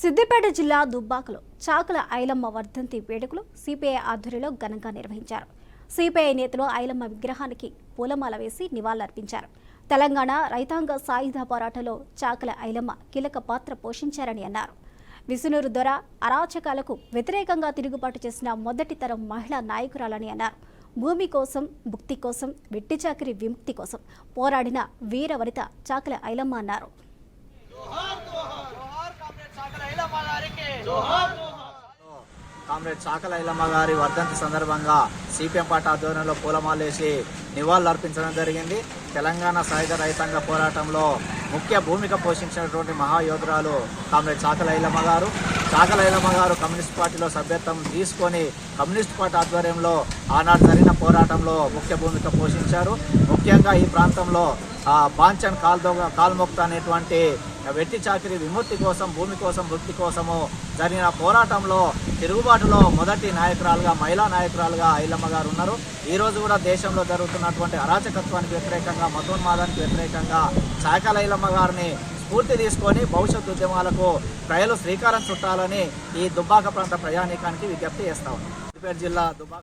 సిద్దిపేట జిల్లా దుబ్బాకలో చాకల ఐలమ్మ వర్ధంతి వేడుకలు సిపిఐ ఆధ్వర్యంలో ఘనంగా నిర్వహించారు. సిపిఐ నేతలు ఐలమ్మ విగ్రహానికి పూలమాల వేసి నివాళులర్పించారు. తెలంగాణ రైతాంగ సాయుధ పోరాటంలో చాకల ఐలమ్మ కీలక పాత్ర పోషించారని అన్నారు. విసునూరు దొర అరాచకాలకు వ్యతిరేకంగా తిరుగుబాటు చేసిన మొదటి తరం మహిళా నాయకురాలని అన్నారు. భూమి కోసం, భుక్తి కోసం, వెట్టి చాకిరి విముక్తి కోసం పోరాడిన వీరవనిత చాకల ఐలమ్మ అన్నారు. కామ్రేడ్ చాకల ఐలమ్మ గారి వర్ధంతి సందర్భంగా సిపిఎం పార్టీ ఆధ్వర్యంలో పూలమాలేసి నివాళులు అర్పించడం జరిగింది. తెలంగాణ సాయుధ రైతాంగ పోరాటంలో ముఖ్య భూమిక పోషించినటువంటి మహాయోధురాలు కామ్రేడ్ చాకల ఐలమ్మ గారు. చాకల ఐలమ్మ గారు కమ్యూనిస్ట్ పార్టీలో సభ్యత్వం తీసుకొని కమ్యూనిస్ట్ పార్టీ ఆధ్వర్యంలో ఆనాడు జరిగిన పోరాటంలో ముఖ్య భూమిక పోషించారు. ముఖ్యంగా ఈ ప్రాంతంలో బాంచన్ కాల్మొక్త అనేటువంటి వెట్టి చాకిరి విముక్తి కోసం, భూమి కోసం, వృత్తి కోసము జరిగిన పోరాటంలో తిరుగుబాటులో మొదటి నాయకురాలుగా, మహిళా నాయకురాలుగా ఐలమ్మ గారు ఉన్నారు. ఈరోజు కూడా దేశంలో జరుగుతున్నటువంటి అరాచకత్వానికి వ్యతిరేకంగా, మతోన్మాదానికి వ్యతిరేకంగా చాకల ఐలమ్మ గారిని స్ఫూర్తి తీసుకొని భవిష్యత్ ఉద్యమాలకు ప్రజలు శ్రీకారం చుట్టాలని ఈ దుబ్బాక ప్రాంత ప్రజానీకానికి విజ్ఞప్తి చేస్తా ఉన్నాం. సిద్దిపేట జిల్లా దుబ్బాక